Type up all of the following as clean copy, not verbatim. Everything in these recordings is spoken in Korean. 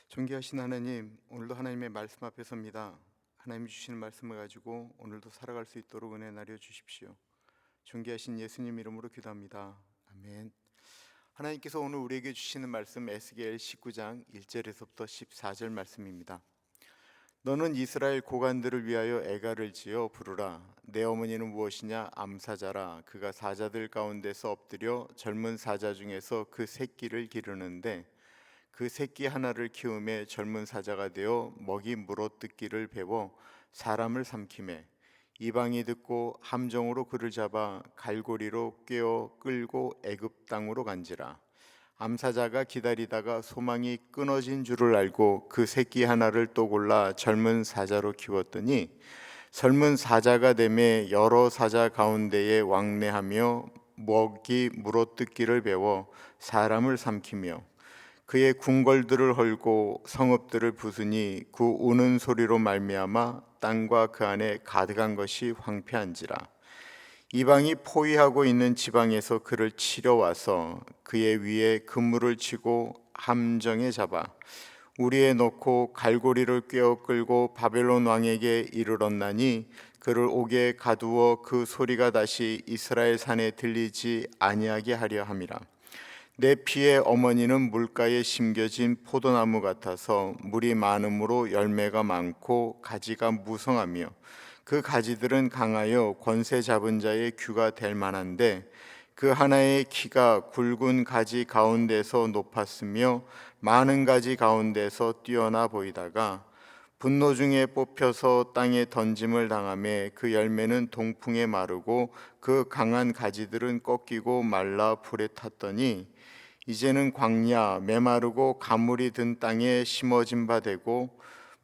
존귀하신 하나님, 오늘도 하나님의 말씀 앞에 섭니다. 하나님이 주시는 말씀을 가지고 오늘도 살아갈 수 있도록 은혜 나려 주십시오. 존귀하신 예수님 이름으로 기도합니다. 아멘. 하나님께서 오늘 우리에게 주시는 말씀 에스겔 19장 1절에서부터 14절 말씀입니다. 너는 이스라엘 고관들을 위하여 애가를 지어 부르라. 내 어머니는 무엇이냐? 암사자라. 그가 사자들 가운데서 엎드려 젊은 사자 중에서 그 새끼를 기르는데 그 새끼 하나를 키우매 젊은 사자가 되어 먹이 물어뜯기를 배워 사람을 삼키매 이방이 듣고 함정으로 그를 잡아 갈고리로 꿰어 끌고 애굽 땅으로 간지라. 암사자가 기다리다가 소망이 끊어진 줄을 알고 그 새끼 하나를 또 골라 젊은 사자로 키웠더니 젊은 사자가 되매 여러 사자 가운데에 왕래하며 먹이 물어뜯기를 배워 사람을 삼키며 그의 궁궐들을 헐고 성읍들을 부수니 그 우는 소리로 말미암아 땅과 그 안에 가득한 것이 황폐한지라. 이방이 포위하고 있는 지방에서 그를 치려 와서 그의 위에 그물을 치고 함정에 잡아 우리에 넣고 갈고리를 꿰어 끌고 바벨론 왕에게 이르렀나니 그를 옥에 가두어 그 소리가 다시 이스라엘 산에 들리지 아니하게 하려 함이라. 내 피의 어머니는 물가에 심겨진 포도나무 같아서 물이 많음으로 열매가 많고 가지가 무성하며 그 가지들은 강하여 권세 잡은 자의 규가 될 만한데 그 하나의 키가 굵은 가지 가운데서 높았으며 많은 가지 가운데서 뛰어나 보이다가 분노 중에 뽑혀서 땅에 던짐을 당하며 그 열매는 동풍에 마르고 그 강한 가지들은 꺾이고 말라 불에 탔더니 이제는 광야 메마르고 가물이 든 땅에 심어진 바 되고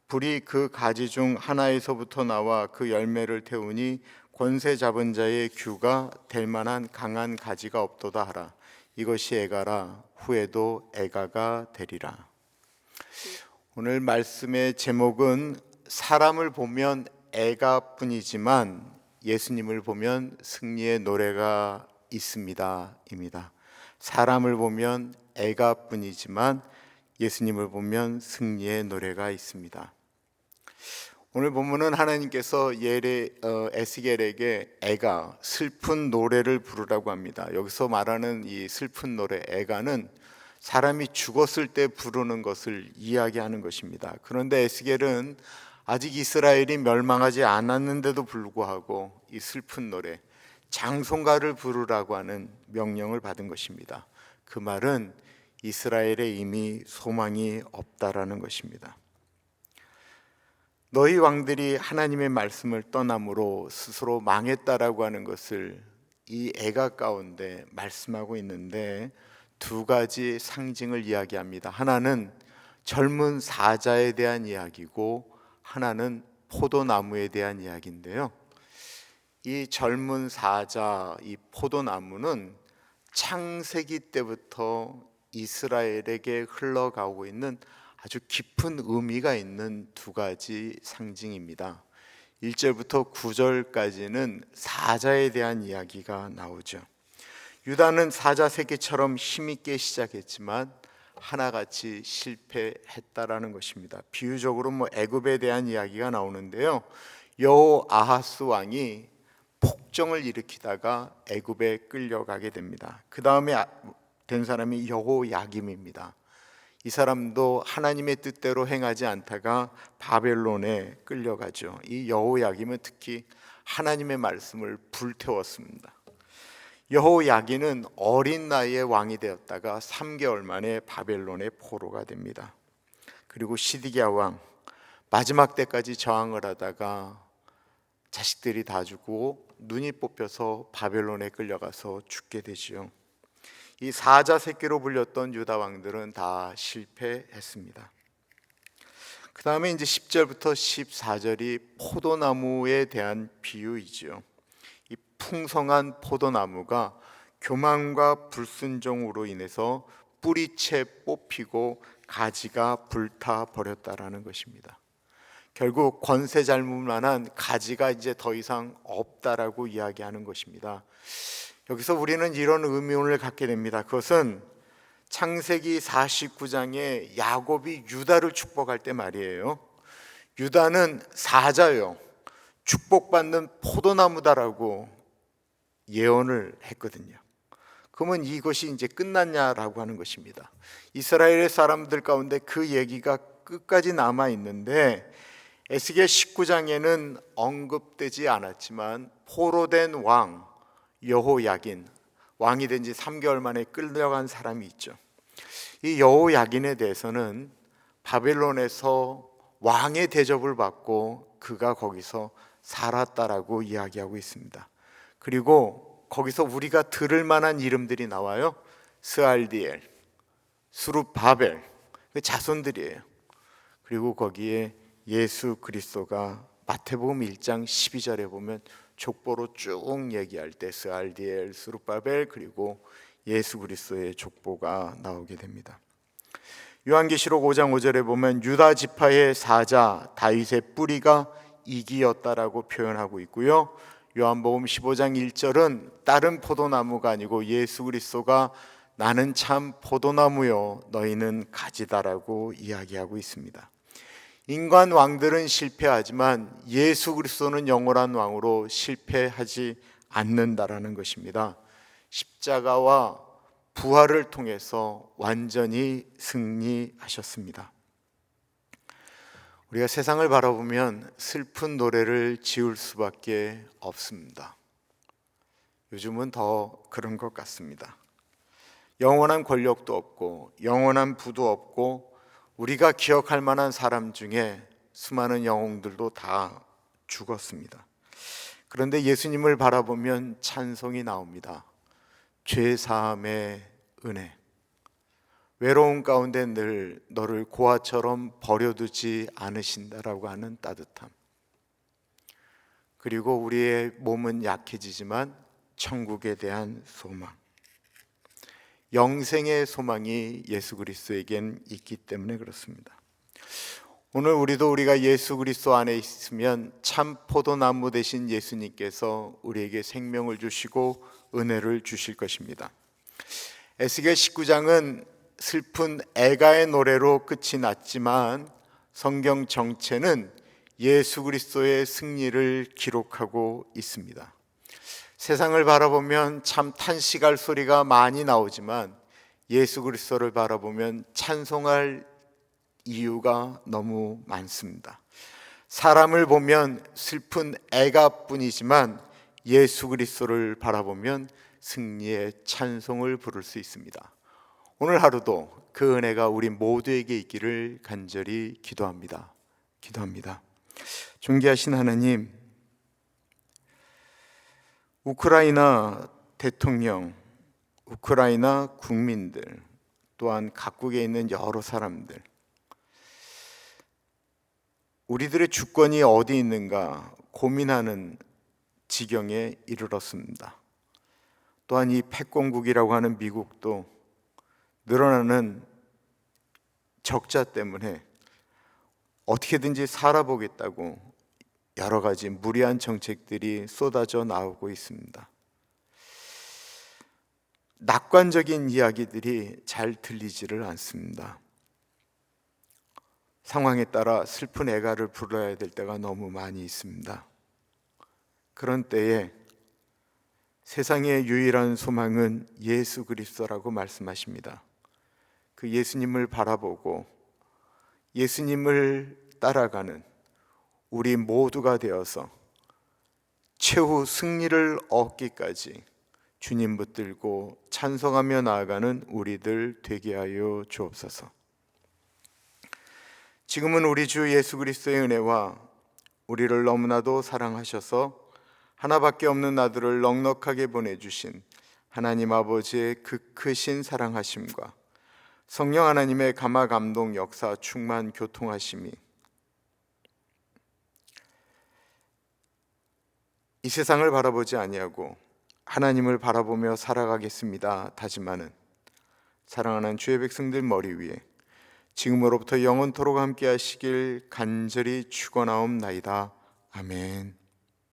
불이 그 가지 중 하나에서부터 나와 그 열매를 태우니 권세 잡은 자의 규가 될 만한 강한 가지가 없도다 하라. 이것이 애가라. 후에도 애가가 되리라. 오늘 말씀의 제목은 사람을 보면 애가뿐이지만 예수님을 보면 승리의 노래가 있습니다 입니다. 사람을 보면 애가뿐이지만 예수님을 보면 승리의 노래가 있습니다. 오늘 본문은 하나님께서 에스겔에게 애가 슬픈 노래를 부르라고 합니다. 여기서 말하는 이 슬픈 노래 애가는 사람이 죽었을 때 부르는 것을 이야기하는 것입니다. 그런데 에스겔은 아직 이스라엘이 멸망하지 않았는데도 불구하고 이 슬픈 노래 장송가를 부르라고 하는 명령을 받은 것입니다. 그 말은 이스라엘에 이미 소망이 없다라는 것입니다. 너희 왕들이 하나님의 말씀을 떠남으로 스스로 망했다라고 하는 것을 이 애가 가운데 말씀하고 있는데 두 가지 상징을 이야기합니다. 하나는 젊은 사자에 대한 이야기고 하나는 포도나무에 대한 이야기인데요. 이 젊은 사자, 이 포도나무는 창세기 때부터 이스라엘에게 흘러가고 있는 아주 깊은 의미가 있는 두 가지 상징입니다. 1절부터 9절까지는 사자에 대한 이야기가 나오죠. 유다는 사자 새끼처럼 힘있게 시작했지만 하나같이 실패했다라는 것입니다. 비유적으로 애굽에 대한 이야기가 나오는데요. 여호아하스 왕이 폭정을 일으키다가 애굽에 끌려가게 됩니다. 그 다음에 된 사람이 여호야김입니다. 이 사람도 하나님의 뜻대로 행하지 않다가 바벨론에 끌려가죠. 이 여호야김은 특히 하나님의 말씀을 불태웠습니다. 여호야김은 어린 나이에 왕이 되었다가 3개월 만에 바벨론의 포로가 됩니다. 그리고 시드기야 왕 마지막 때까지 저항을 하다가 자식들이 다 죽고 눈이 뽑혀서 바벨론에 끌려가서 죽게 되지요. 이 사자 새끼로 불렸던 유다 왕들은 다 실패했습니다. 그 다음에 이제 10절부터 14절이 포도나무에 대한 비유이지요. 이 풍성한 포도나무가 교만과 불순종으로 인해서 뿌리채 뽑히고 가지가 불타 버렸다라는 것입니다. 결국 권세 잘못 만한 가지가 이제 더 이상 없다라고 이야기하는 것입니다. 여기서 우리는 이런 의문을 갖게 됩니다. 그것은 창세기 49장에 야곱이 유다를 축복할 때 말이에요. 유다는 사자요, 축복받는 포도나무다라고 예언을 했거든요. 그러면 이것이 이제 끝났냐라고 하는 것입니다. 이스라엘의 사람들 가운데 그 얘기가 끝까지 남아 있는데 에스겔 19장에는 언급되지 않았지만 포로된 왕 여호야긴, 왕이 된 지 3개월 만에 끌려간 사람이 있죠. 이 여호야긴에 대해서는 바벨론에서 왕의 대접을 받고 그가 거기서 살았다라고 이야기하고 있습니다. 그리고 거기서 우리가 들을 만한 이름들이 나와요. 스알디엘, 수룹바벨, 그 자손들이에요. 그리고 거기에 예수 그리스도가 마태복음 1장 12절에 보면 족보로 쭉 얘기할 때 스알디엘, 수룹바벨, 그리고 예수 그리스도의 족보가 나오게 됩니다. 요한계시록 5장 5절에 보면 유다 지파의 사자 다윗의 뿌리가 이기였다라고 표현하고 있고요. 요한복음 15장 1절은 다른 포도나무가 아니고 예수 그리스도가 나는 참 포도나무요 너희는 가지다라고 이야기하고 있습니다. 인간 왕들은 실패하지만 예수 그리스도는 영원한 왕으로 실패하지 않는다라는 것입니다. 십자가와 부활을 통해서 완전히 승리하셨습니다. 우리가 세상을 바라보면 슬픈 노래를 지을 수밖에 없습니다. 요즘은 더 그런 것 같습니다. 영원한 권력도 없고 영원한 부도 없고 우리가 기억할 만한 사람 중에 수많은 영웅들도 다 죽었습니다. 그런데 예수님을 바라보면 찬송이 나옵니다. 죄사함의 은혜, 외로운 가운데 늘 너를 고아처럼 버려두지 않으신다라고 하는 따뜻함, 그리고 우리의 몸은 약해지지만 천국에 대한 소망, 영생의 소망이 예수 그리스도에겐 있기 때문에 그렇습니다. 오늘 우리가 예수 그리스도 안에 있으면 참 포도나무 되신 예수님께서 우리에게 생명을 주시고 은혜를 주실 것입니다. 에스겔 19장은 슬픈 애가의 노래로 끝이 났지만 성경 정체는 예수 그리스도의 승리를 기록하고 있습니다. 세상을 바라보면 참 탄식할 소리가 많이 나오지만 예수 그리스도를 바라보면 찬송할 이유가 너무 많습니다. 사람을 보면 슬픈 애가뿐이지만 예수 그리스도를 바라보면 승리의 찬송을 부를 수 있습니다. 오늘 하루도 그 은혜가 우리 모두에게 있기를 간절히 기도합니다. 존귀하신 하나님, 우크라이나 대통령, 우크라이나 국민들, 또한 각국에 있는 여러 사람들, 우리들의 주권이 어디 있는가 고민하는 지경에 이르렀습니다. 또한 이 패권국이라고 하는 미국도 늘어나는 적자 때문에 어떻게든지 살아보겠다고 여러 가지 무리한 정책들이 쏟아져 나오고 있습니다. 낙관적인 이야기들이 잘 들리지를 않습니다. 상황에 따라 슬픈 애가를 불러야 될 때가 너무 많이 있습니다. 그런 때에 세상의 유일한 소망은 예수 그리스도라고 말씀하십니다. 그 예수님을 바라보고 예수님을 따라가는 우리 모두가 되어서 최후 승리를 얻기까지 주님 붙들고 찬송하며 나아가는 우리들 되게 하여 주옵소서. 지금은 우리 주 예수 그리스도의 은혜와 우리를 너무나도 사랑하셔서 하나밖에 없는 아들을 넉넉하게 보내주신 하나님 아버지의 그 크신 사랑하심과 성령 하나님의 감화 감동 역사 충만 교통하심이 이 세상을 바라보지 아니하고 하나님을 바라보며 살아가겠습니다 다짐하는 사랑하는 주의 백성들 머리 위에 지금으로부터 영원토록 함께 하시길 간절히 축원하옵나이다. 아멘.